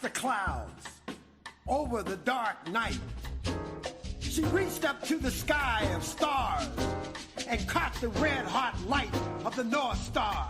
the clouds, over the dark night. She reached up to the sky of stars and caught the red-hot light of the North Star.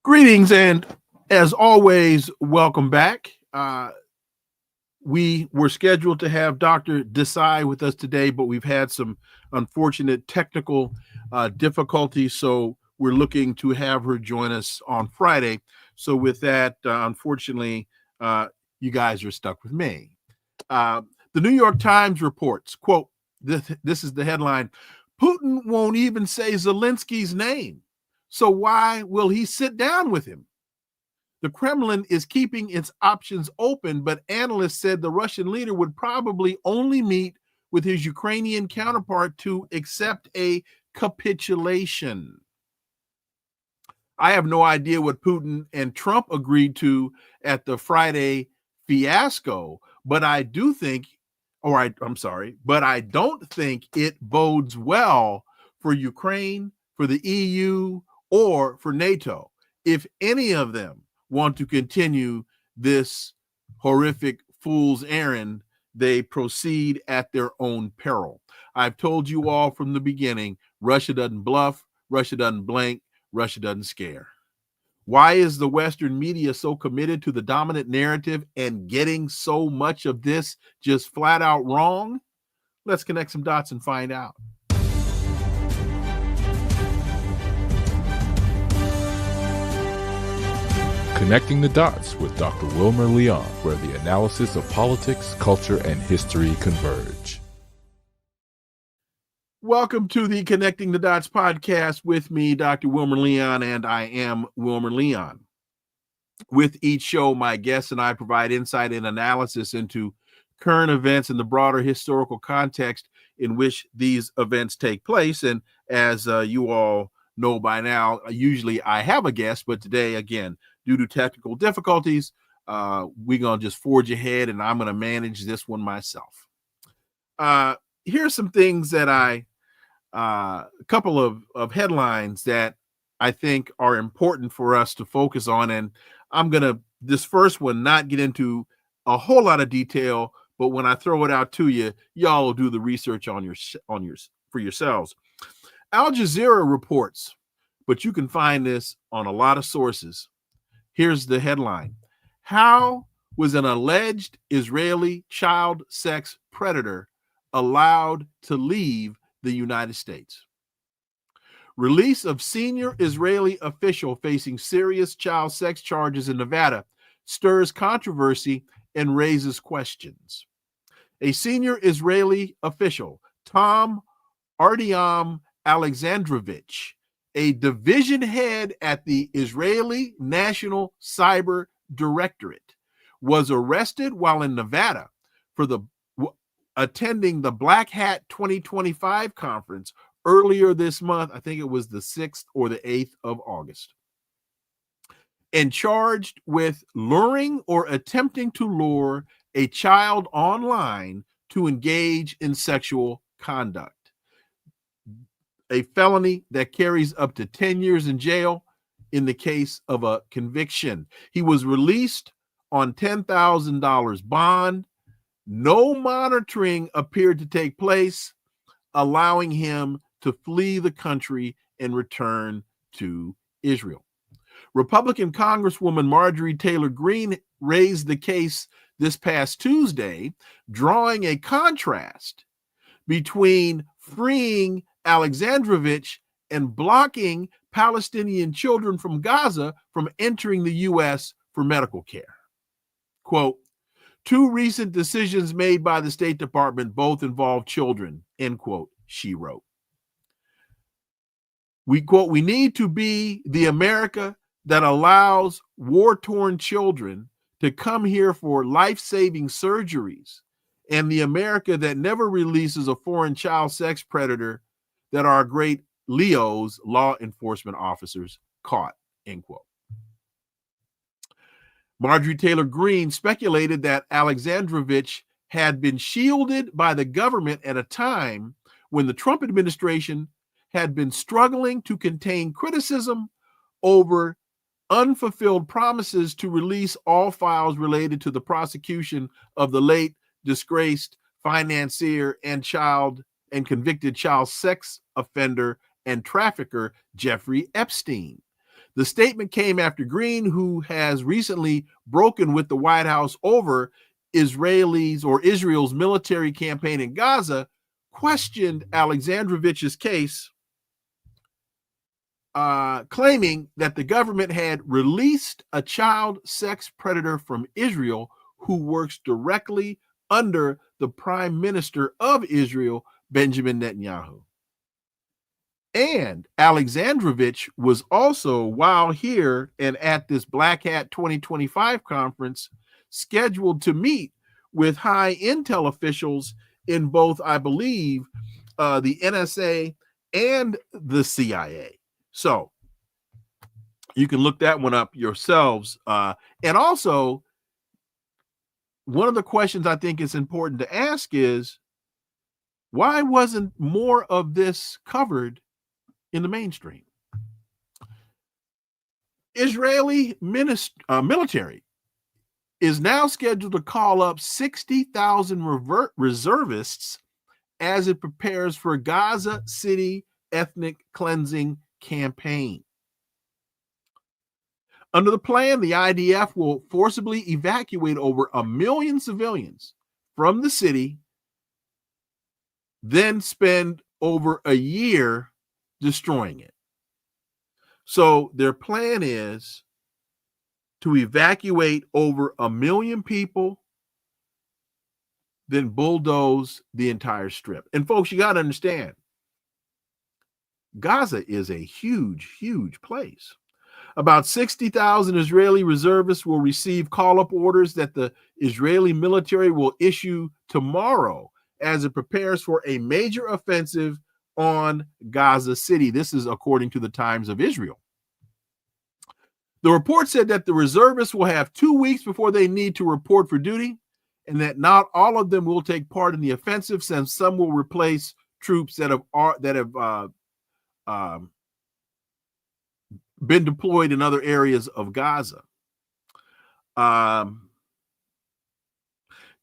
Greetings, and as always, welcome back. We were scheduled to have Dr. Desai with us today, but we've had some unfortunate technical difficulties, so we're looking to have her join us on Friday. So with that, unfortunately, you guys are stuck with me. The New York Times reports, quote, this is the headline, Putin won't even say Zelensky's name. So why will he sit down with him? The Kremlin is keeping its options open, but analysts said the Russian leader would probably only meet with his Ukrainian counterpart to accept a capitulation. I have no idea what Putin and Trump agreed to at the Friday fiasco, but I do think, but I don't think it bodes well for Ukraine, for the EU, or for NATO, if any of them want to continue this horrific fool's errand, they proceed at their own peril. I've told you all from the beginning, Russia doesn't bluff, Russia doesn't blink, Russia doesn't scare. Why is the Western media so committed to the dominant narrative and getting so much of this just flat out wrong? Let's connect some dots and find out. Connecting the Dots with Dr. Wilmer Leon, where the analysis of politics, culture, and history converge. Welcome to the Connecting the Dots podcast with me, Dr. Wilmer Leon, and I am Wilmer Leon. With each show, my guests and I provide insight and analysis into current events and the broader historical context in which these events take place. And as you all know by now, usually I have a guest, but today, again, due to technical difficulties, we're going to just forge ahead, and I'm going to manage this one myself. Here's some things that a couple of headlines that I think are important for us to focus on. And I'm going to, this first one, not get into a whole lot of detail, but when I throw it out to you, y'all will do the research for yourselves. Al Jazeera reports, but you can find this on a lot of sources. Here's the headline. How was an alleged Israeli child sex predator allowed to leave the United States? Release of senior Israeli official facing serious child sex charges in Nevada stirs controversy and raises questions. A senior Israeli official, Tom Artyom Alexandrovich, a division head at the Israeli National Cyber Directorate, was arrested while in Nevada for attending the Black Hat 2025 conference earlier this month. I think it was the 6th or the 8th of August. And charged with luring or attempting to lure a child online to engage in sexual conduct. A felony that carries up to 10 years in jail in the case of a conviction. He was released on $10,000 bond. No monitoring appeared to take place, allowing him to flee the country and return to Israel. Republican Congresswoman Marjorie Taylor Greene raised the case this past Tuesday, drawing a contrast between freeing Alexandrovich and blocking Palestinian children from Gaza from entering the U.S. for medical care. Quote, two recent decisions made by the State Department both involve children, end quote, she wrote. We quote, we need to be the America that allows war-torn children to come here for life-saving surgeries, and the America that never releases a foreign child sex predator that our great Leo's law enforcement officers caught, end quote. Marjorie Taylor Greene speculated that Alexandrovich had been shielded by the government at a time when the Trump administration had been struggling to contain criticism over unfulfilled promises to release all files related to the prosecution of the late disgraced financier and convicted child sex offender and trafficker Jeffrey Epstein. The statement came after Greene, who has recently broken with the White House over Israel's military campaign in Gaza, questioned Alexandrovich's case, claiming that the government had released a child sex predator from Israel who works directly under the Prime Minister of Israel, Benjamin Netanyahu. And Alexandrovich was also, while here and at this Black Hat 2025 conference, scheduled to meet with high intel officials in both, I believe, the NSA and the CIA. So you can look that one up yourselves. And also, one of the questions I think is important to ask is, why wasn't more of this covered in the mainstream? Israeli military is now scheduled to call up 60,000 reservists as it prepares for Gaza City ethnic cleansing campaign. Under the plan, the IDF will forcibly evacuate over 1 million civilians from the city, then spend over a year destroying it. So their plan is to evacuate over 1 million people, then bulldoze the entire strip. And folks, you got to understand, Gaza is a huge, huge place. About 60,000 Israeli reservists will receive call-up orders that the Israeli military will issue tomorrow as it prepares for a major offensive on Gaza City. This is according to the Times of Israel. The report said that the reservists will have 2 weeks before they need to report for duty, and that not all of them will take part in the offensive, since some will replace troops that have been deployed in other areas of Gaza.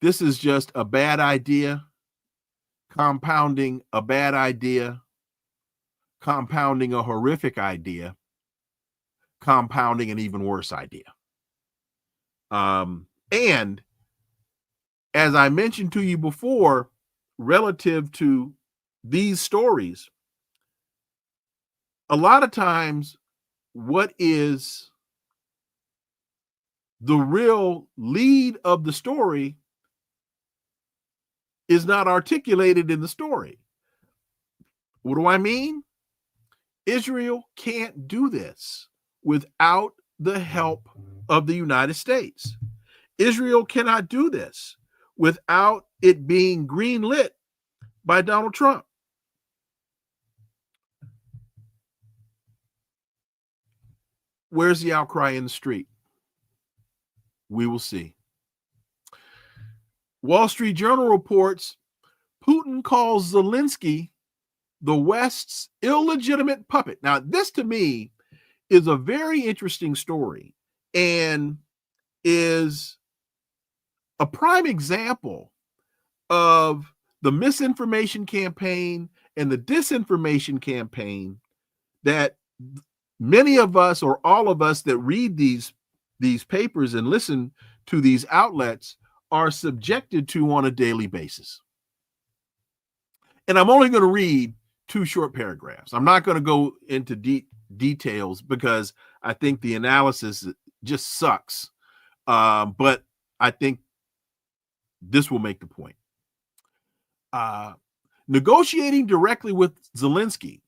This is just a bad idea, compounding a bad idea, compounding a horrific idea, compounding an even worse idea. And as I mentioned to you before, relative to these stories, a lot of times what is the real lead of the story is not articulated in the story. What do I mean? Israel can't do this without the help of the United States. Israel cannot do this without it being greenlit by Donald Trump. Where's the outcry in the street? We will see. Wall Street Journal reports Putin calls Zelensky the West's illegitimate puppet. Now, this to me is a very interesting story and is a prime example of the misinformation campaign and the disinformation campaign that many of us, or all of us that read these papers and listen to these outlets, are subjected to on a daily basis. And I'm only going to read 2 short paragraphs. I'm not going to go into details because I think the analysis just sucks. But I think this will make the point. Negotiating directly with Zelensky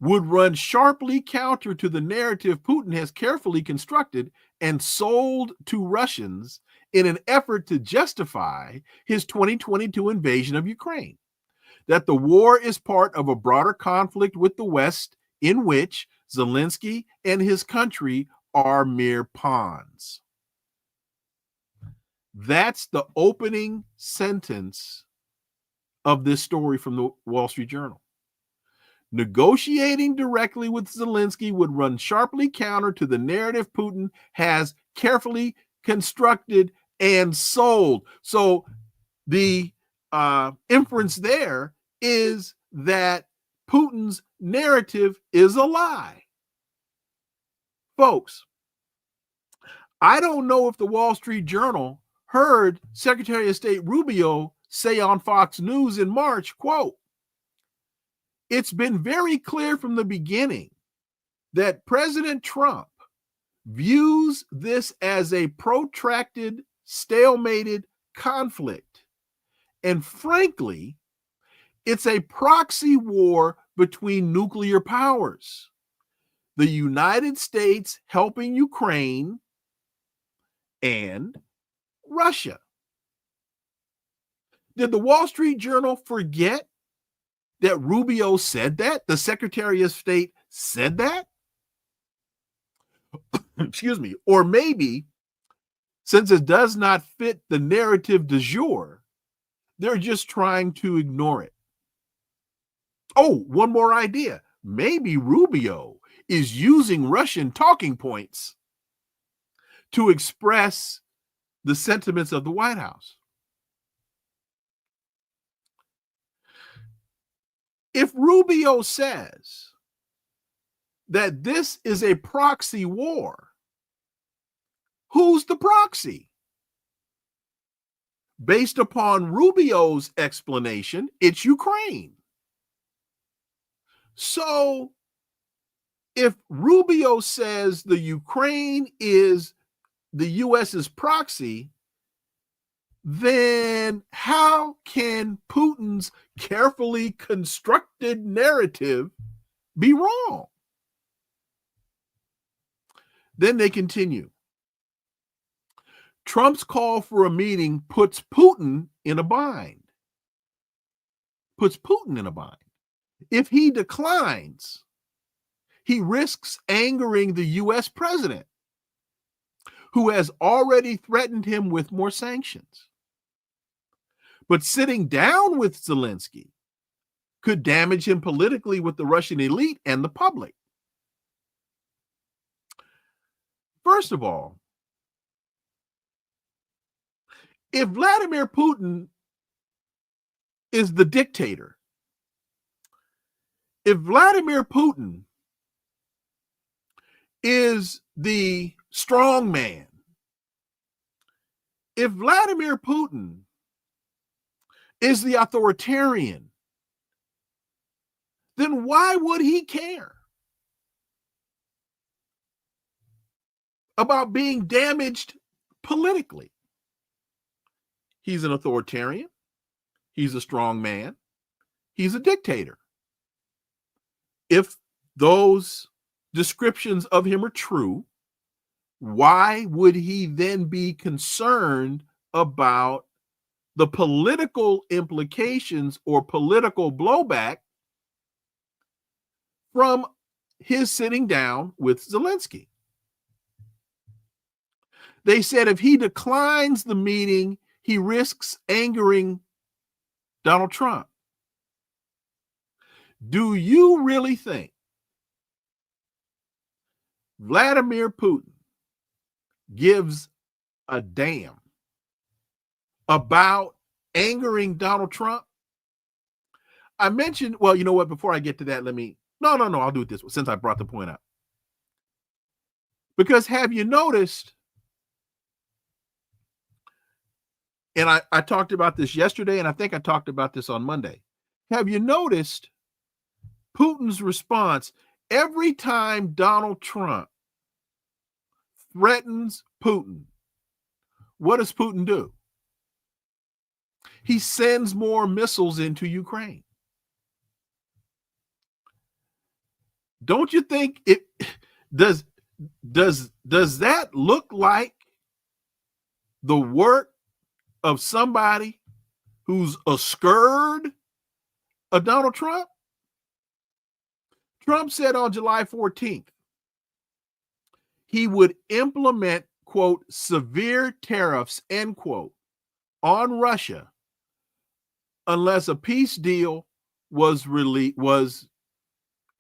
would run sharply counter to the narrative Putin has carefully constructed and sold to Russians in an effort to justify his 2022 invasion of Ukraine, that the war is part of a broader conflict with the West in which Zelensky and his country are mere pawns. That's the opening sentence of this story from the Wall Street Journal. Negotiating directly with Zelensky would run sharply counter to the narrative Putin has carefully constructed and sold. So the inference there is that Putin's narrative is a lie. Folks, I don't know if the Wall Street Journal heard Secretary of State Rubio say on Fox News in March, quote, "It's been very clear from the beginning that President Trump views this as a protracted, stalemated conflict. And frankly, it's a proxy war between nuclear powers. The United States helping Ukraine and Russia." Did the Wall Street Journal forget that Rubio said that? The Secretary of State said that? Excuse me. Or maybe, since it does not fit the narrative du jour, they're just trying to ignore it. Oh, one more idea. Maybe Rubio is using Russian talking points to express the sentiments of the White House. If Rubio says that this is a proxy war, who's the proxy? Based upon Rubio's explanation, it's Ukraine. So if Rubio says the Ukraine is the US's proxy, then how can Putin's carefully constructed narrative be wrong? Then they continue. Trump's call for a meeting puts Putin in a bind. Puts Putin in a bind. If he declines, he risks angering the US president, who has already threatened him with more sanctions. But sitting down with Zelensky could damage him politically with the Russian elite and the public. First of all, if Vladimir Putin is the dictator, if Vladimir Putin is the strong man, if Vladimir Putin is the authoritarian, then why would he care about being damaged politically? He's an authoritarian. He's a strong man. He's a dictator. If those descriptions of him are true, why would he then be concerned about the political implications or political blowback from his sitting down with Zelensky? They said if he declines the meeting, he risks angering Donald Trump. Do you really think Vladimir Putin gives a damn about angering Donald Trump? I mentioned, well, you know what, before I get to that, I'll do it this way, since I brought the point up. Because have you noticed, and I talked about this yesterday, and I think I talked about this on Monday. Have you noticed Putin's response every time Donald Trump threatens Putin. What does Putin do? He sends more missiles into Ukraine. Don't you think it does that look like the work of somebody who's a scared of Donald Trump? Trump said on July 14th he would implement, quote, severe tariffs, end quote, on Russia unless a peace deal was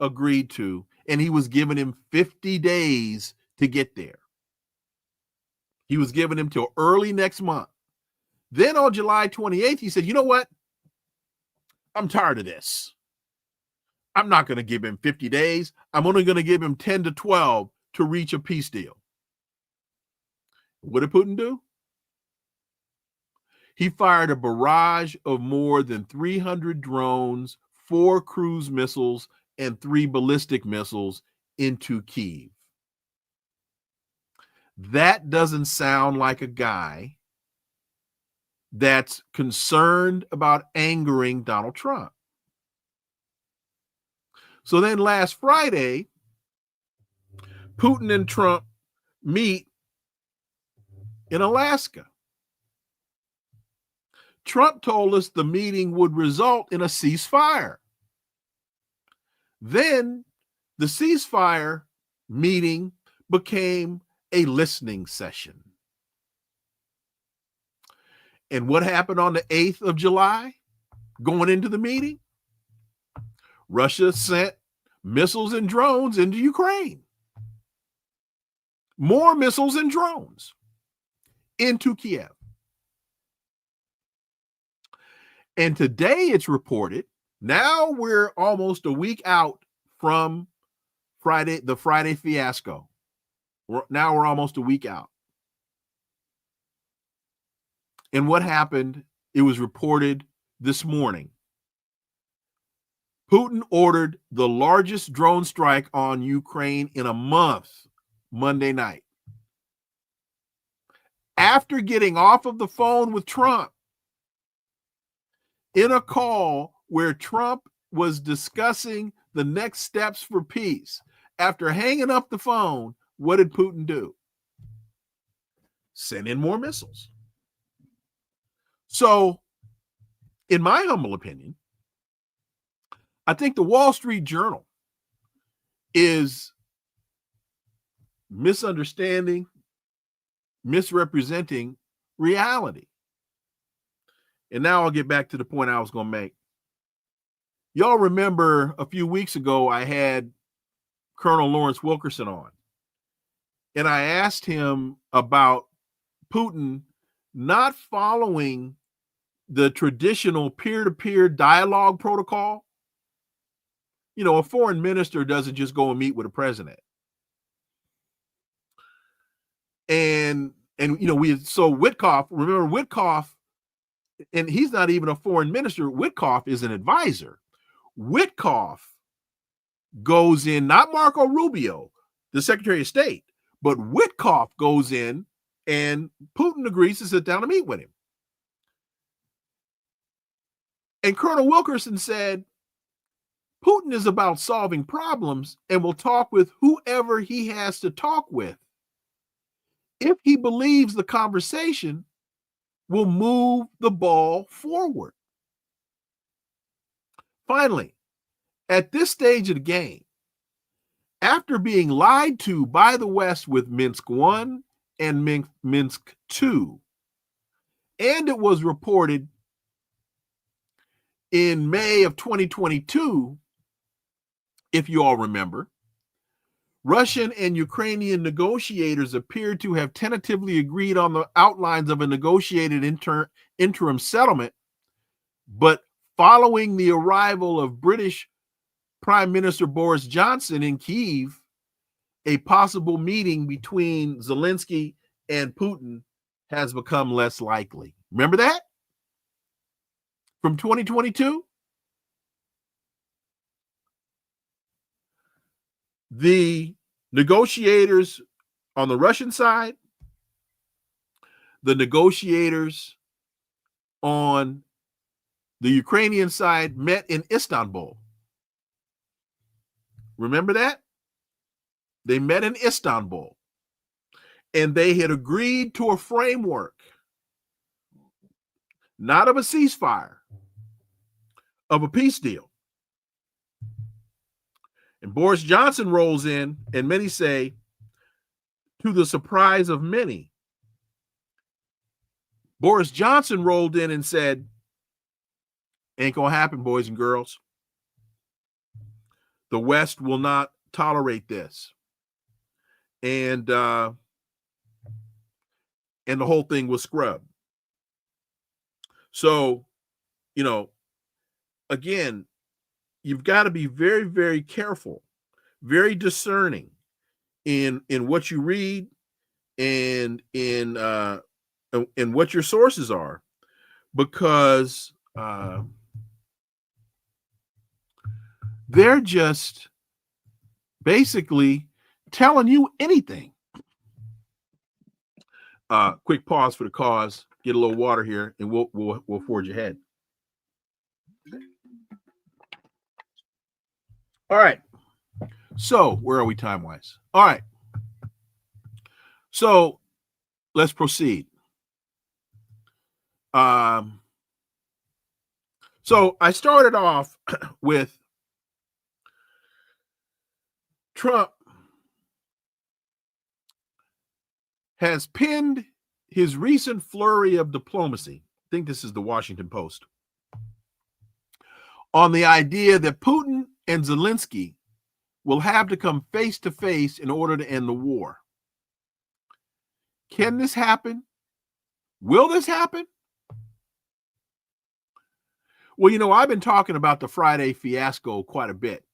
agreed to, and he was giving him 50 days to get there. He was giving him till early next month. Then on July 28th, he said, you know what? I'm tired of this. I'm not going to give him 50 days. I'm only going to give him 10 to 12 to reach a peace deal. What did Putin do? He fired a barrage of more than 300 drones, 4 cruise missiles, and 3 ballistic missiles into Kyiv. That doesn't sound like a guy that's concerned about angering Donald Trump. So then last Friday, Putin and Trump meet in Alaska. Trump told us the meeting would result in a ceasefire. Then the ceasefire meeting became a listening session. And what happened on the 8th of July, going into the meeting? Russia sent missiles and drones into Ukraine. More missiles and drones into Kiev. And today it's reported, now we're almost a week out from the Friday fiasco. Now we're almost a week out. And what happened, it was reported this morning. Putin ordered the largest drone strike on Ukraine in a month, Monday night. After getting off of the phone with Trump, in a call where Trump was discussing the next steps for peace, after hanging up the phone, what did Putin do? Send in more missiles. So, in my humble opinion, I think the Wall Street Journal is misunderstanding, misrepresenting reality. And now I'll get back to the point I was going to make. Y'all remember a few weeks ago, I had Colonel Lawrence Wilkerson on, and I asked him about Putin not following the traditional peer-to-peer dialogue protocol. You know, a foreign minister doesn't just go and meet with a president. And you know, Witkoff, remember Witkoff, and he's not even a foreign minister. Witkoff is an advisor. Witkoff goes in, not Marco Rubio, the Secretary of State, but Witkoff goes in and Putin agrees to sit down and meet with him. And Colonel Wilkerson said, Putin is about solving problems and will talk with whoever he has to talk with if he believes the conversation will move the ball forward. Finally, at this stage of the game, after being lied to by the West with Minsk I and Minsk II, and it was reported in May of 2022, if you all remember, Russian and Ukrainian negotiators appeared to have tentatively agreed on the outlines of a negotiated interim settlement, but following the arrival of British Prime Minister Boris Johnson in Kyiv, a possible meeting between Zelensky and Putin has become less likely. Remember that? From 2022? The negotiators On the Russian side, the negotiators on the Ukrainian side met in Istanbul. Remember that? They met in Istanbul, and they had agreed to a framework, not of a ceasefire, of a peace deal. And Boris Johnson rolls in, and many say, to the surprise of many, Boris Johnson rolled in and said, ain't gonna happen, boys and girls. The West will not tolerate this. And the whole thing was scrubbed. So, again, you've got to be very, very careful, very discerning in what you read and in what your sources are, because they're just basically telling you anything. Quick pause for the cause. Get a little water here, and we'll forge ahead. All right. So where are we time-wise? All right. So let's proceed. So I started off with Trump has pinned his recent flurry of diplomacy. I think this is the Washington Post, on the idea that Putin and Zelensky will have to come face to face in order to end the war. Can this happen? Will this happen? Well, I've been talking about the Friday fiasco quite a bit.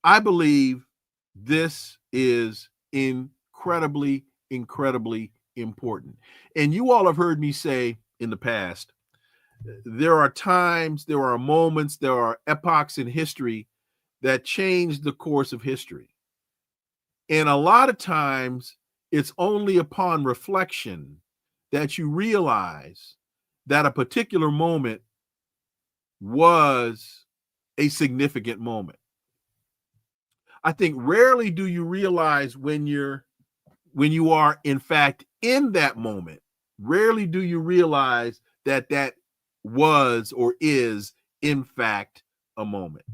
I believe this is incredibly, incredibly important. And you all have heard me say in the past, there are times, there are moments, there are epochs in history that change the course of history. And a lot of times, it's only upon reflection that you realize that a particular moment was a significant moment. I think rarely do you realize when you are in fact in that moment, rarely do you realize that was or is in fact a moment.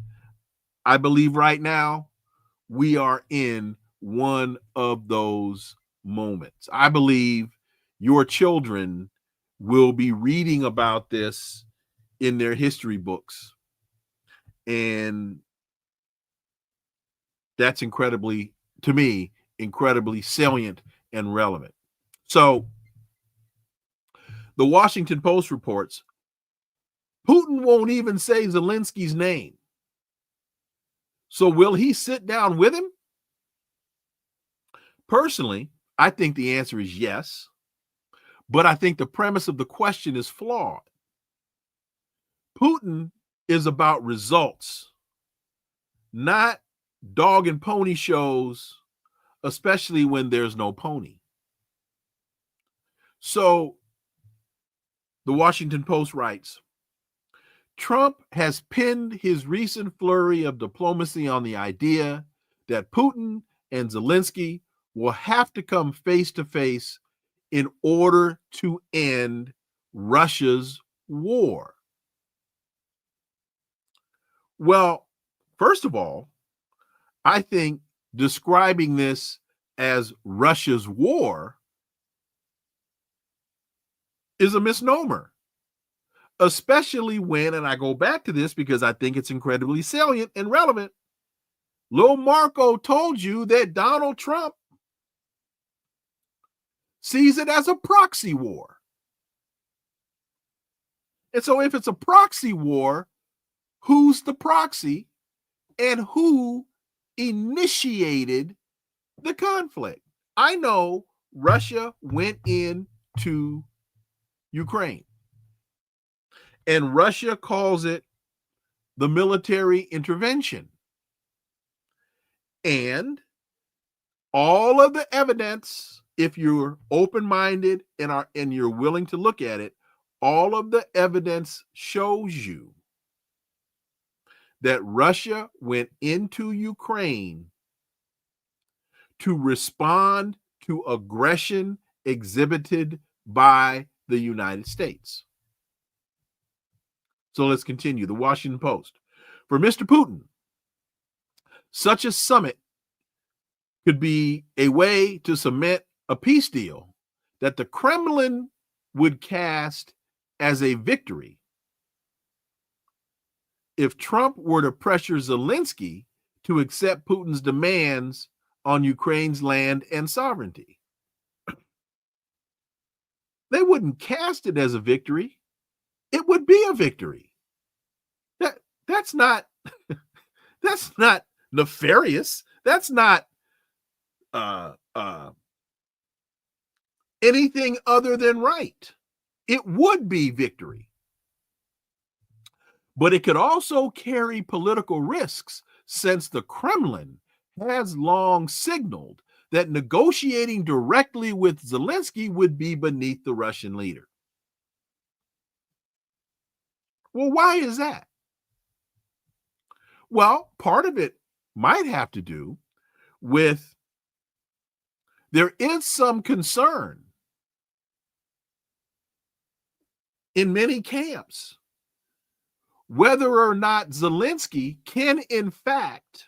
I believe right now we are in one of those moments. I believe your children will be reading about this in their history books. And that's incredibly, to me, incredibly salient and relevant. So the Washington Post reports Putin won't even say Zelensky's name. So will he sit down with him? Personally, I think the answer is yes, but I think the premise of the question is flawed. Putin is about results, not dog and pony shows, especially when there's no pony. So the Washington Post writes, Trump has pinned his recent flurry of diplomacy on the idea that Putin and Zelensky will have to come face to face in order to end Russia's war. Well, first of all, I think describing this as Russia's war is a misnomer, especially when, and I go back to this because I think it's incredibly salient and relevant, Lil Marco told you that Donald Trump sees it as a proxy war. And so if it's a proxy war, who's the proxy and who initiated the conflict? I know Russia went into Ukraine, and Russia calls it the military intervention. And all of the evidence, if you're open-minded and you're willing to look at it, all of the evidence shows you that Russia went into Ukraine to respond to aggression exhibited by the United States. So let's continue. The Washington Post. For Mr. Putin, such a summit could be a way to cement a peace deal that the Kremlin would cast as a victory if Trump were to pressure Zelensky to accept Putin's demands on Ukraine's land and sovereignty. They wouldn't cast it as a victory. It would be a victory. That's not nefarious. That's not anything other than right. It would be victory. But it could also carry political risks, since the Kremlin has long signaled that negotiating directly with Zelensky would be beneath the Russian leader. Well, why is that? Well, part of it might have to do with there is some concern in many camps whether or not Zelensky can, in fact,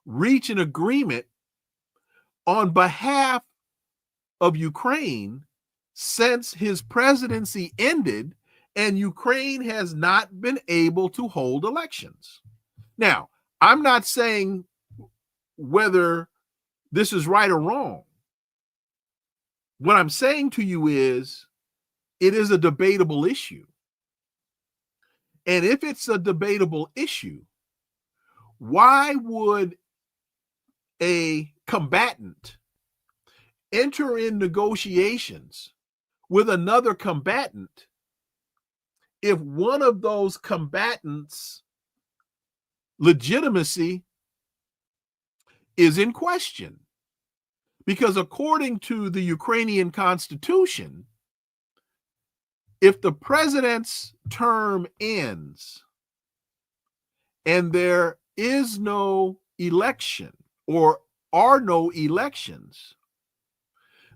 reach an agreement on behalf of Ukraine since his presidency ended and Ukraine has not been able to hold elections. Now, I'm not saying whether this is right or wrong. What I'm saying to you is it is a debatable issue. And if it's a debatable issue, why would a combatant enter in negotiations with another combatant if one of those combatants' legitimacy is in question? Because according to the Ukrainian constitution, if the president's term ends and there is no election or are no elections,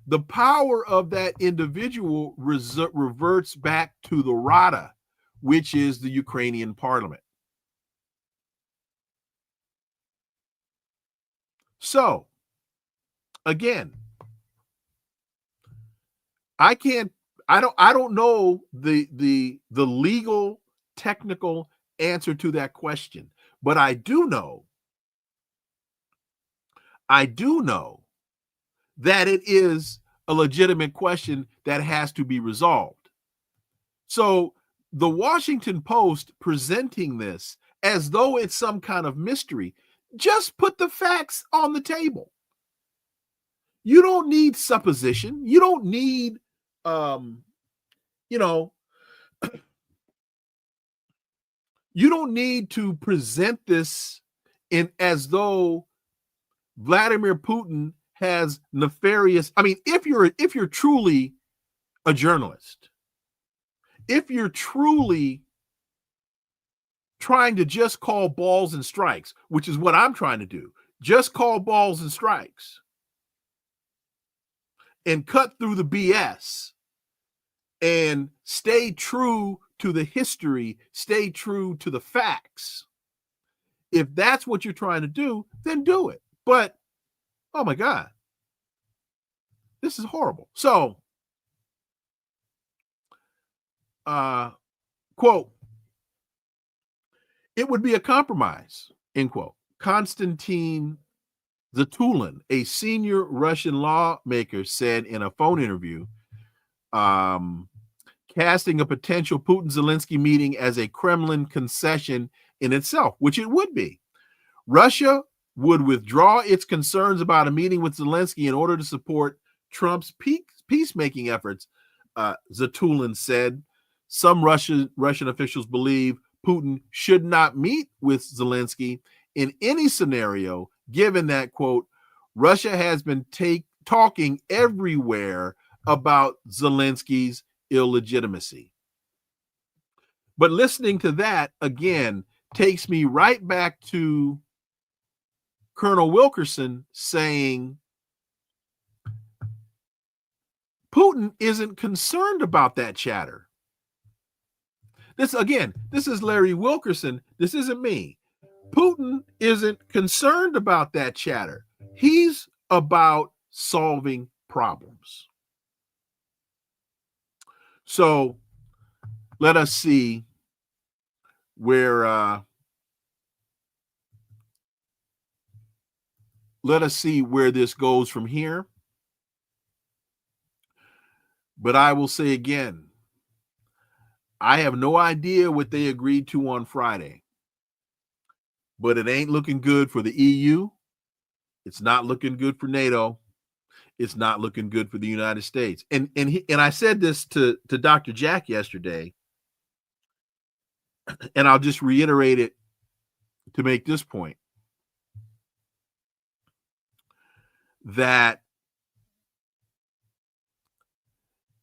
the power of that individual reverts back to the Rada, which is the Ukrainian parliament. So, again, I don't know the legal technical answer to that question, but I do know that it is a legitimate question that has to be resolved. So the Washington Post presenting this as though it's some kind of mystery, just put the facts on the table. You don't need supposition. You don't need you don't need to present this in as though Vladimir Putin has nefarious. I mean, if you're truly a journalist, if you're truly trying to just call balls and strikes, which is what I'm trying to do, just call balls and strikes and cut through the BS and stay true to the history, stay true to the facts. If that's what you're trying to do, then do it. But, oh my God, this is horrible. So, quote, it would be a compromise, end quote. Konstantin Zatulin, a senior Russian lawmaker, said in a phone interview, casting a potential Putin-Zelensky meeting as a Kremlin concession in itself, which it would be. Russia would withdraw its concerns about a meeting with Zelensky in order to support Trump's peacemaking efforts, Zatulin said. Some Russian officials believe Putin should not meet with Zelensky in any scenario, given that, quote, Russia has been talking everywhere about Zelensky's illegitimacy. But listening to that, again, takes me right back to Colonel Wilkerson saying Putin isn't concerned about that chatter. This is Larry Wilkerson. This isn't me. Putin isn't concerned about that chatter. He's about solving problems. So let us see where this goes from here. But I will say again, I have no idea what they agreed to on Friday. But it ain't looking good for the EU. It's not looking good for NATO. It's not looking good for the United States. And I said this to Dr. Jack yesterday, and I'll just reiterate it to make this point, that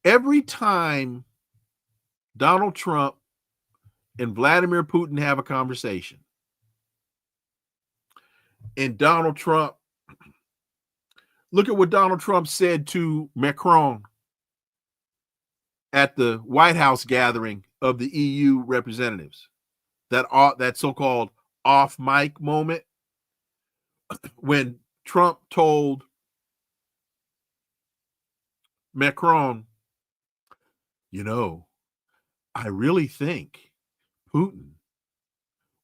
every time Donald Trump and Vladimir Putin have a conversation, and Donald Trump, look at what Donald Trump said to Macron at the White House gathering of the EU representatives, that so-called off-mic moment when Trump told Macron, I really think Putin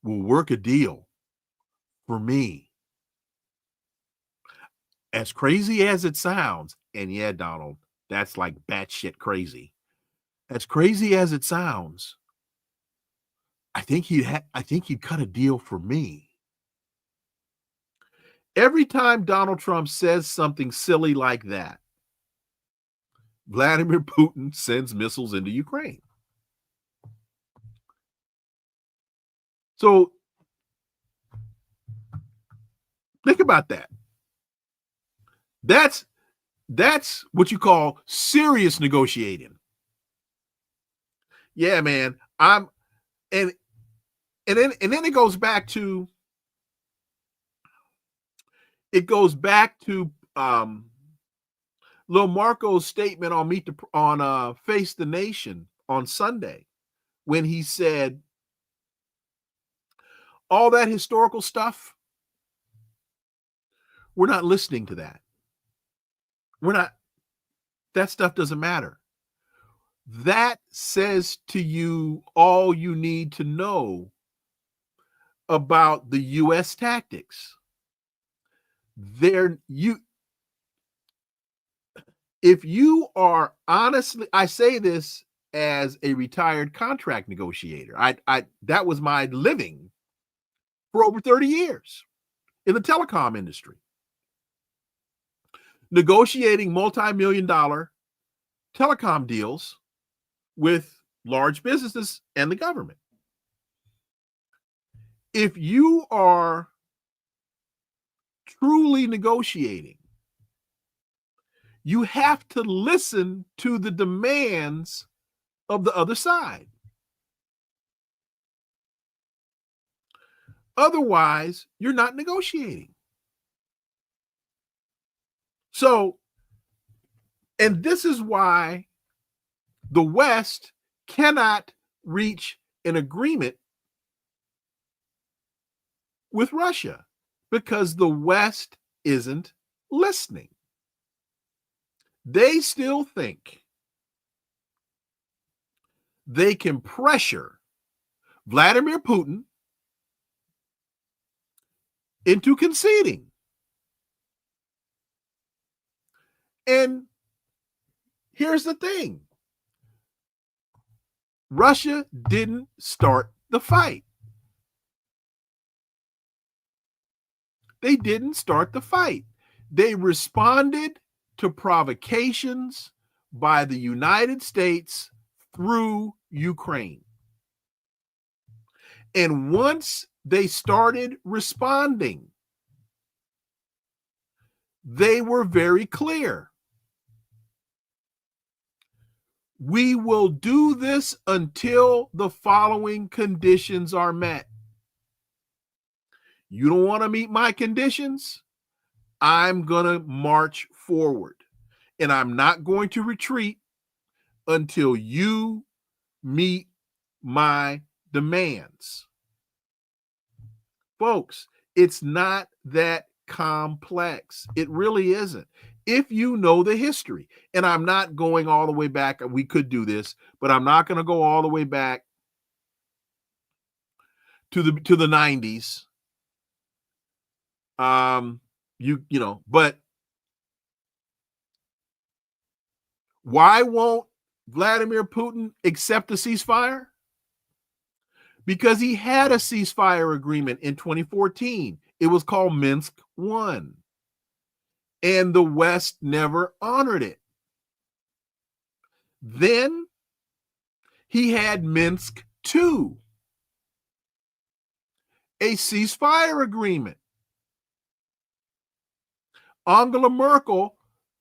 will work a deal for me. As crazy as it sounds, and yeah, Donald, that's like batshit crazy. As crazy as it sounds, I think he'd cut a deal for me. Every time Donald Trump says something silly like that, Vladimir Putin sends missiles into Ukraine. So think about that. That's what you call serious negotiating. Yeah, man. And then it goes back to Lil Marco's statement on Face the Nation on Sunday, when he said all that historical stuff, we're not listening to that. That stuff doesn't matter. That says to you all you need to know about the U.S. tactics. If you are honestly, I say this as a retired contract negotiator. That was my living for over 30 years in the telecom industry, negotiating multi-million-dollar telecom deals with large businesses and the government. If you are truly negotiating, you have to listen to the demands of the other side. Otherwise, you're not negotiating. So, and this is why the West cannot reach an agreement with Russia, because the West isn't listening. They still think they can pressure Vladimir Putin into conceding. And here's the thing. Russia didn't start the fight. They didn't start the fight. They responded to provocations by the United States through Ukraine. And once they started responding, they were very clear. We will do this until the following conditions are met. You don't want to meet my conditions? I'm going to march forward. And I'm not going to retreat until you meet my demands. Folks, it's not that complex. It really isn't. If you know the history, and I'm not going all the way back, we could do this, but I'm not going to go all the way back to the 90s. But why won't Vladimir Putin accept a ceasefire? Because he had a ceasefire agreement in 2014. It was called Minsk I. And the West never honored it. Then he had Minsk II, a ceasefire agreement. Angela Merkel,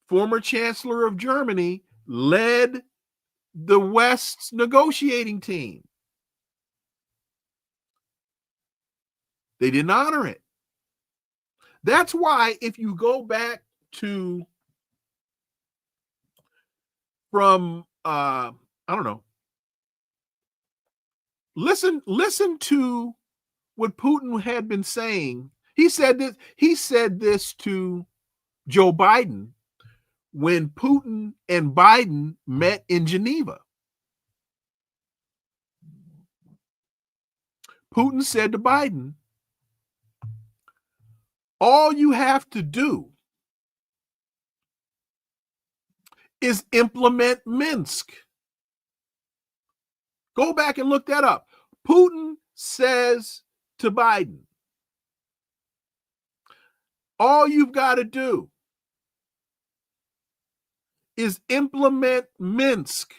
former Chancellor of Germany, led the West's negotiating team. They didn't honor it. That's why if you go back to listen to what Putin had been saying. He said this to Joe Biden when Putin and Biden met in Geneva. Putin said to Biden, all you have to do is implement Minsk. Go back and look that up. Putin says to Biden, all you've got to do is implement Minsk,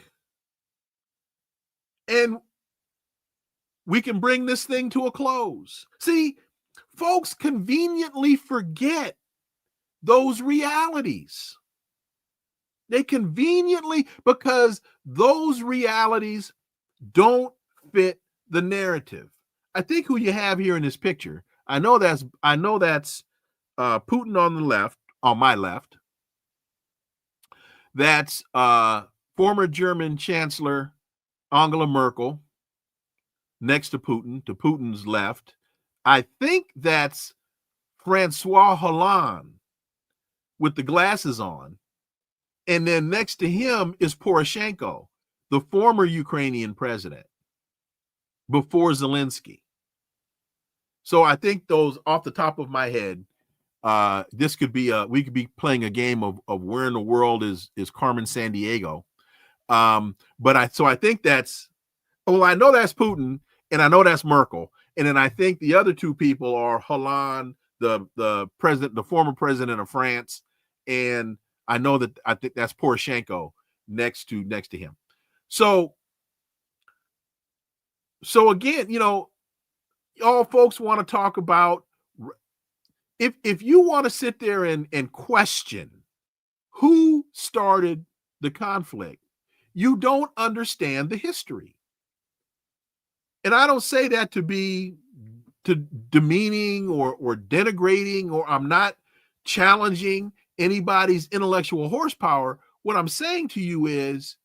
and we can bring this thing to a close. See, folks conveniently forget those realities. They conveniently, because those realities don't fit the narrative. I think who you have here in this picture, I know that's Putin on the left, on my left. That's former German Chancellor Angela Merkel next to Putin's left. I think that's Francois Hollande with the glasses on. And then next to him is Poroshenko, the former Ukrainian president, before Zelensky. So I think those, off the top of my head, this could be we could be playing a game of where in the world is Carmen Sandiego. But I think that's, well, I know that's Putin and I know that's Merkel. And then I think the other two people are Hollande, the president, the former president of France, and I think that's Poroshenko next to him. So again, all folks want to talk about, if you want to sit there and question who started the conflict, you don't understand the history. And I don't say that to be demeaning or denigrating, or I'm not challenging anybody's intellectual horsepower. What I'm saying to you is,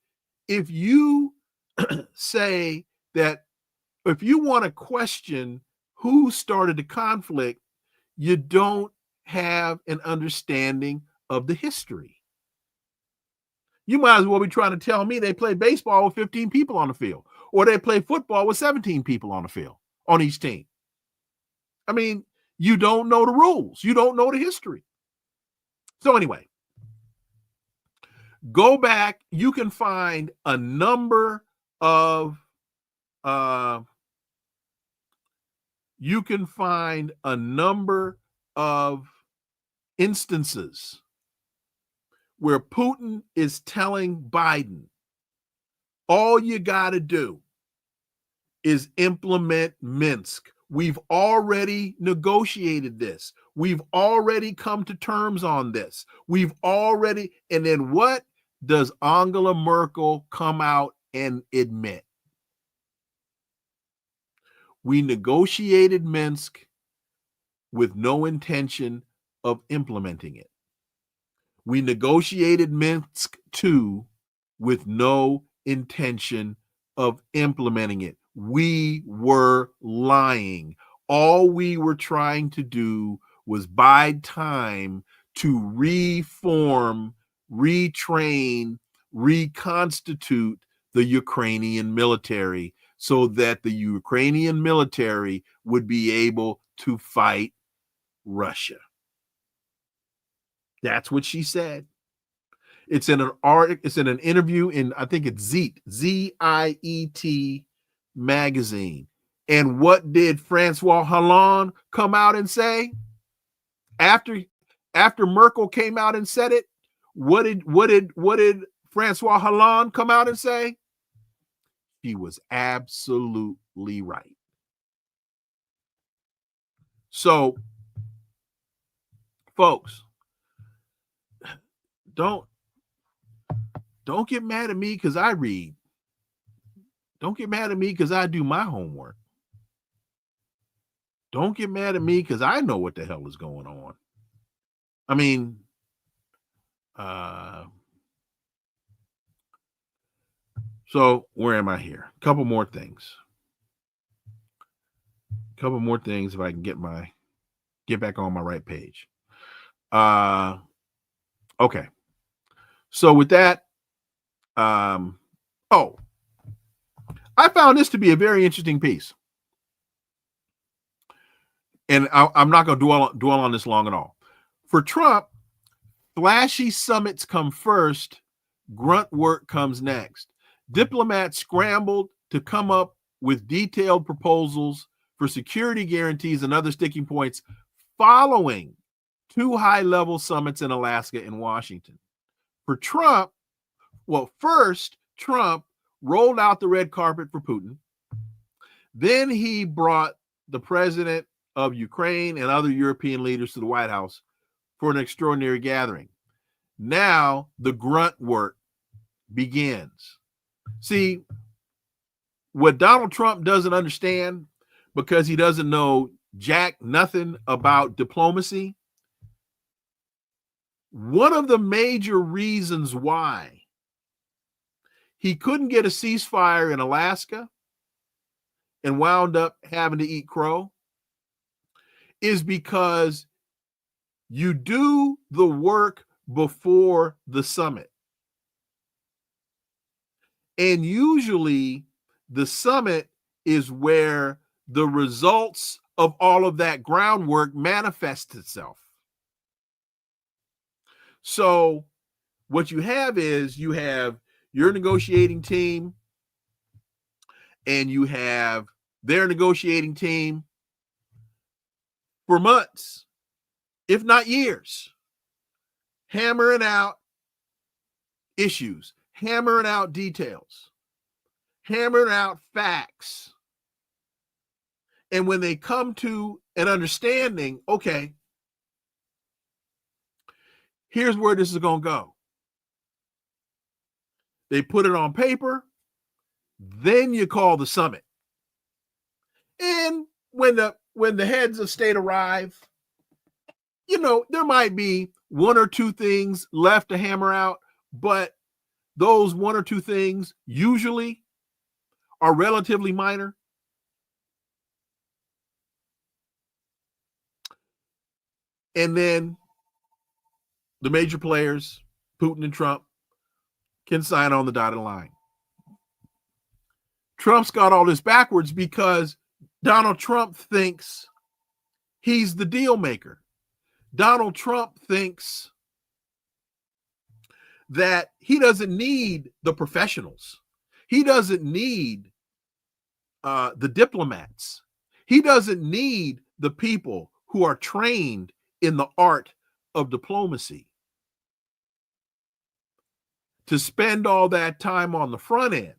if you say that, if you want to question who started the conflict, you don't have an understanding of the history. You might as well be trying to tell me they play baseball with 15 people on the field, or they play football with 17 people on the field on each team. I mean, you don't know the rules. You don't know the history. So anyway, go back. You can find a number of instances where Putin is telling Biden, all you got to do is implement Minsk. We've already negotiated this. We've already come to terms on this. And then what does Angela Merkel come out and admit? We negotiated Minsk with no intention of implementing it. We negotiated Minsk II with no intention of implementing it. We were lying. All we were trying to do was buy time to reform, retrain, reconstitute the Ukrainian military so that the Ukrainian military would be able to fight Russia. That's what she said. It's in an article, it's in an interview in, I think it's Z-I-E-T magazine. And what did Francois Hollande come out and say? After Merkel came out and said it, what did Francois Hollande come out and say? He was absolutely right. So, folks, don't get mad at me because I read. Don't get mad at me because I do my homework. Don't get mad at me because I know what the hell is going on. I mean, so where am I here? A couple more things if I can get back on my right page. Okay. So with that, I found this to be a very interesting piece. And I'm not going to dwell on this long at all. For Trump, flashy summits come first, grunt work comes next. Diplomats scrambled to come up with detailed proposals for security guarantees and other sticking points following two high-level summits in Alaska and Washington. For Trump, first, Trump rolled out the red carpet for Putin. Then he brought the president of Ukraine and other European leaders to the White House for an extraordinary gathering. Now the grunt work begins. See, what Donald Trump doesn't understand, because he doesn't know jack nothing about diplomacy, one of the major reasons why he couldn't get a ceasefire in Alaska and wound up having to eat crow is because you do the work before the summit. And usually the summit is where the results of all of that groundwork manifests itself. So what you have is you have your negotiating team and you have their negotiating team for months, if not years, hammering out issues, hammering out details, hammering out facts. And when they come to an understanding, okay, here's where this is going to go. They put it on paper, then you call the summit. And when the heads of state arrive, there might be one or two things left to hammer out, but those one or two things usually are relatively minor. And then the major players, Putin and Trump, can sign on the dotted line. Trump's got all this backwards because Donald Trump thinks he's the deal maker. Donald Trump thinks that he doesn't need the professionals. He doesn't need the diplomats. He doesn't need the people who are trained in the art of diplomacy to spend all that time on the front end.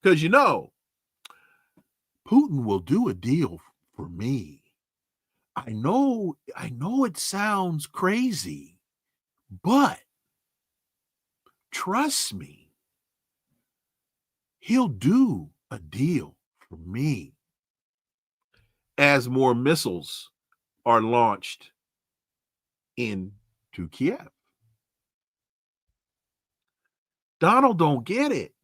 Because Putin will do a deal for me. I know it sounds crazy, but trust me, he'll do a deal for me. As more missiles are launched into Kiev. Donald don't get it.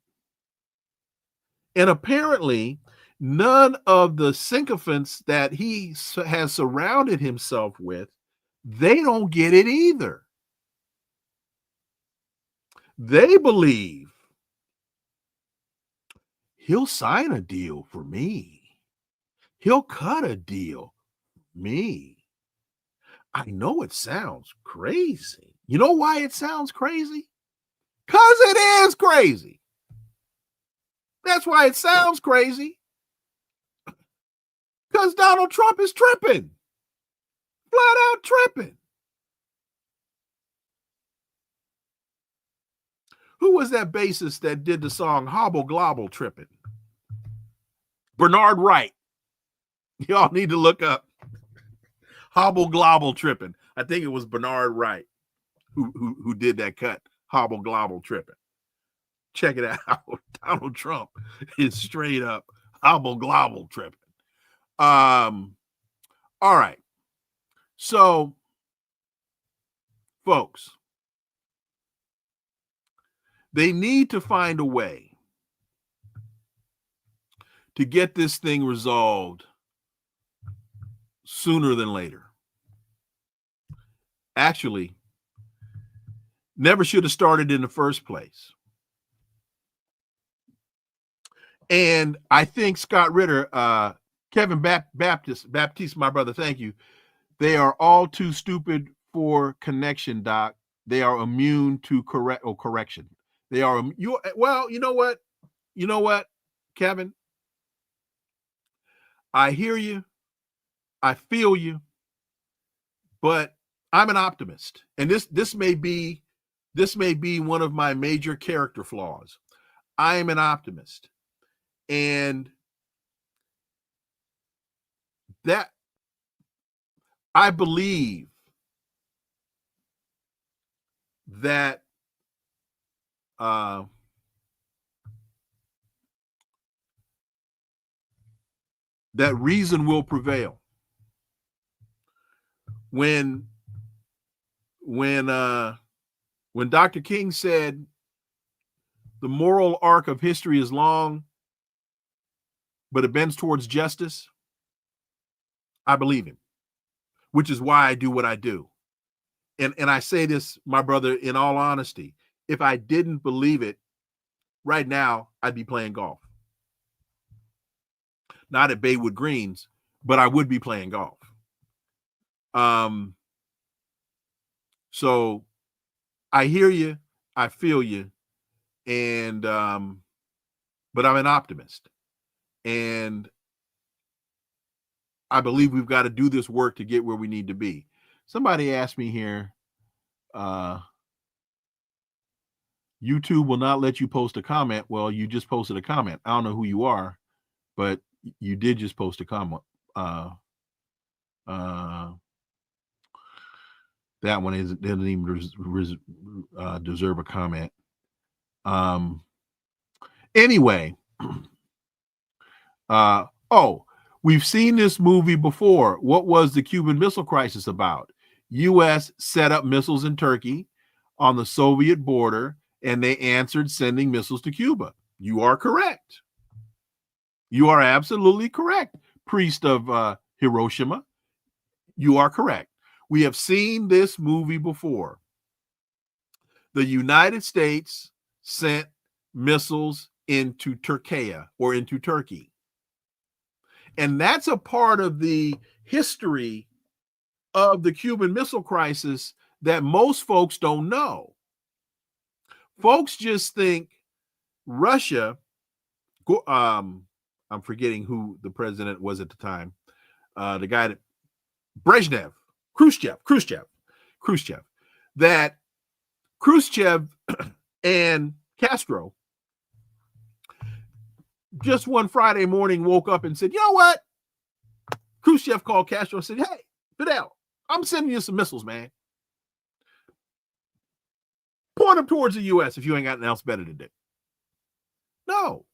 And apparently, none of the sycophants that he has surrounded himself with, they don't get it either. They believe he'll sign a deal for me. He'll cut a deal for me. I know it sounds crazy. You know why it sounds crazy? Because it is crazy. That's why it sounds crazy. Because Donald Trump is tripping. Flat out tripping. Who was that bassist that did the song Hobble Globble Tripping? Bernard Wright. Y'all need to look up Hobble Globble Tripping. I think it was Bernard Wright who did that cut, Hobble Globble Tripping. Check it out. Donald Trump is straight up hobble globble tripping. All right. So, folks, they need to find a way to get this thing resolved sooner than later. Actually, never should have started in the first place. And I think Scott Ritter, Kevin Baptiste, my brother, thank you. They are all too stupid for connection, Doc. They are immune to correction. They are, you know what? You know what, Kevin? I hear you. I feel you. But I'm an optimist. And this may be one of my major character flaws. I am an optimist. And that I believe that that reason will prevail. When Dr. King said the moral arc of history is long, but it bends towards justice, I believe him, which is why I do what I do. And I say this, my brother, in all honesty, if I didn't believe it, right now, I'd be playing golf. Not at Baywood Greens, but I would be playing golf. So I hear you, I feel you, and but I'm an optimist. And I believe we've got to do this work to get where we need to be. Somebody asked me here, YouTube will not let you post a comment. Well, you just posted a comment. I don't know who you are, but you did just post a comment. That one doesn't even deserve a comment. Anyway, we've seen this movie before. What was the Cuban Missile Crisis about? U.S. set up missiles in Turkey on the Soviet border, and they answered sending missiles to Cuba. You are correct. You are absolutely correct, priest of Hiroshima. You are correct. We have seen this movie before. The United States sent missiles into Turkey or into Turkey. And that's a part of the history of the Cuban Missile Crisis that most folks don't know. Folks just think Russia, I'm forgetting who the president was at the time, the guy that, Khrushchev, that Khrushchev and Castro just one Friday morning woke up and said, you know what? Khrushchev called Castro and said, hey, Fidel, I'm sending you some missiles, man. Point them towards the U.S. if you ain't got nothing else better to do. No.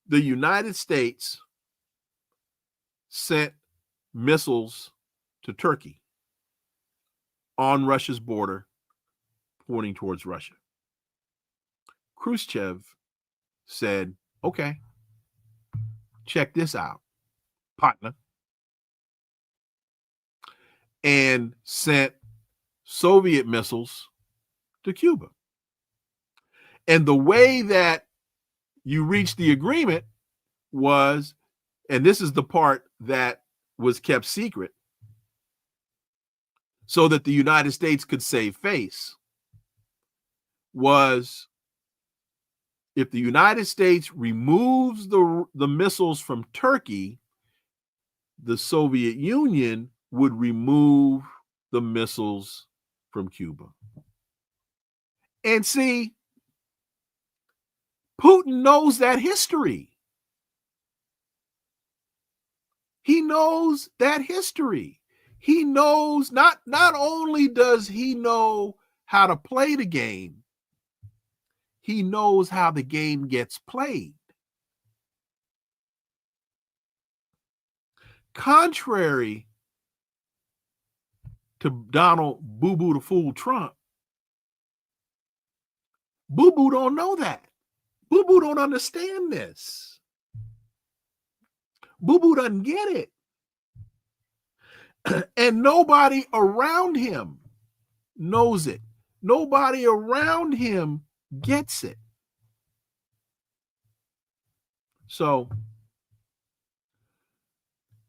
The United States sent missiles to Turkey on Russia's border, pointing towards Russia. Khrushchev said, okay, check this out, partner, and sent Soviet missiles to Cuba. And the way that you reached the agreement was, and this is the part that was kept secret so that the United States could save face, was if the United States removes the missiles from Turkey, the Soviet Union would remove the missiles from Cuba. And see, Putin knows that history. He knows that history. He knows not only does he know how to play the game, he knows how the game gets played. Contrary to Donald Boo-Boo the Fool Trump, Boo-Boo don't know that. Boo-Boo don't understand this. Boo-Boo doesn't get it. And nobody around him knows it. Nobody around him gets it. So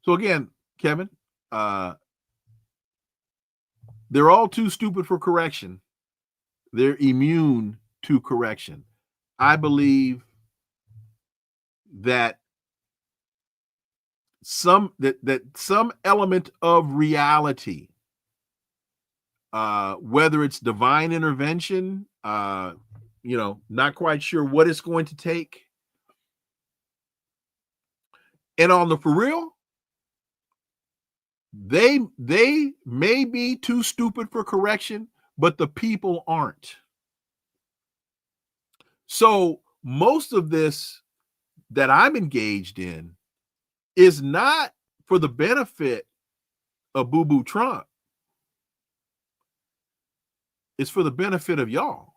again, Kevin, they're all too stupid for correction. They're immune to correction. I believe that some element of reality, whether it's divine intervention, not quite sure what it's going to take. And on the for real, they may be too stupid for correction, but the people aren't. So most of this that I'm engaged in is not for the benefit of Boo-Boo Trump. It's for the benefit of y'all.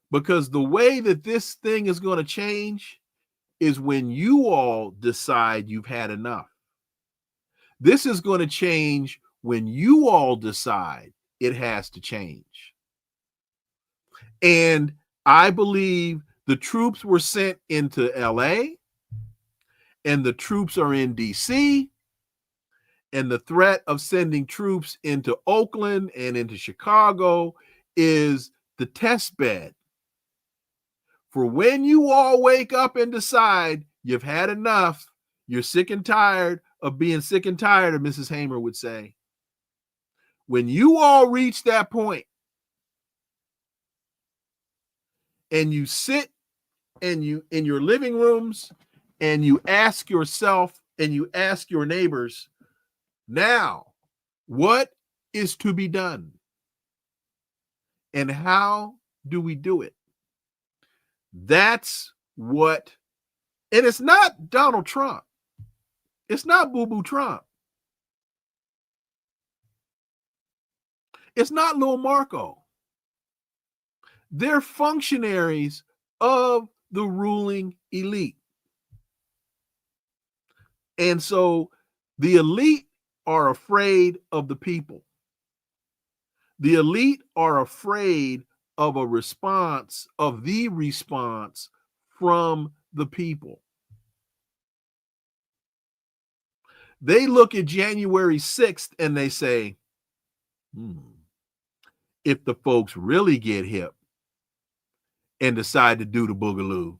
Because the way that this thing is going to change is when you all decide you've had enough. This is going to change when you all decide it has to change. And I believe the troops were sent into LA, and the troops are in DC, and the threat of sending troops into Oakland and into Chicago is the test bed for when you all wake up and decide you've had enough, you're sick and tired of being sick and tired, as Mrs. Hamer would say. When you all reach that point and you sit and you in your living rooms and you ask yourself and you ask your neighbors, now, what is to be done? And how do we do it? That's what, and it's not Donald Trump. It's not Boo-Boo Trump. It's not Lil Marco. They're functionaries of the ruling elite. And so the elite are afraid of the people. The elite are afraid of a response, of the response from the people. They look at January 6th and they say, if the folks really get hip and decide to do the boogaloo,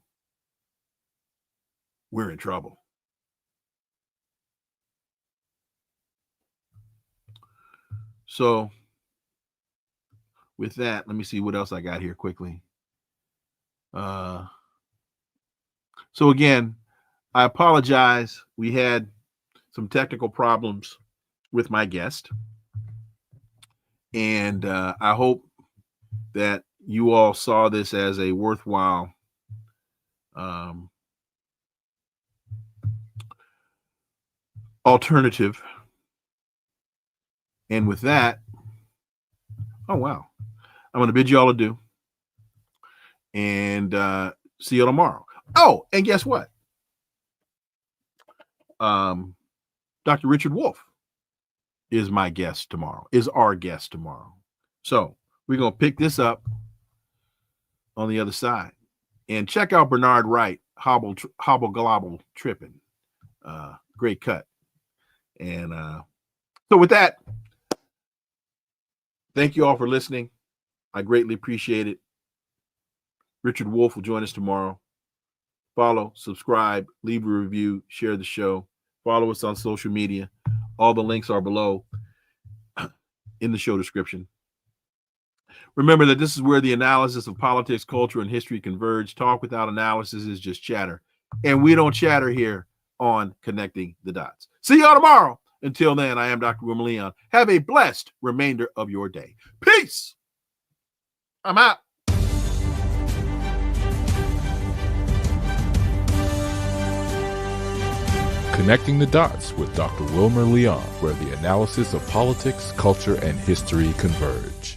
we're in trouble. So with that, let me see what else I got here quickly. So again, I apologize. We had some technical problems with my guest. And I hope that you all saw this as a worthwhile alternative. And with that, oh, wow. I'm going to bid you all adieu. And see you tomorrow. Oh, and guess what? Dr. Richard Wolf is my guest tomorrow, is our guest tomorrow. So we're going to pick this up on the other side. And check out Bernard Wright, Hobble Globble Tripping. Great cut. And so with that, thank you all for listening. I greatly appreciate it. Richard Wolf will join us tomorrow. Follow, subscribe, leave a review, share the show. Follow us on social media. All the links are below in the show description. Remember that this is where the analysis of politics, culture, and history converge. Talk without analysis is just chatter. And we don't chatter here on Connecting the Dots. See y'all tomorrow. Until then, I am Dr. Wilmer Leon. Have a blessed remainder of your day. Peace. I'm out. Connecting the Dots with Dr. Wilmer Leon, where the analysis of politics, culture, and history converge.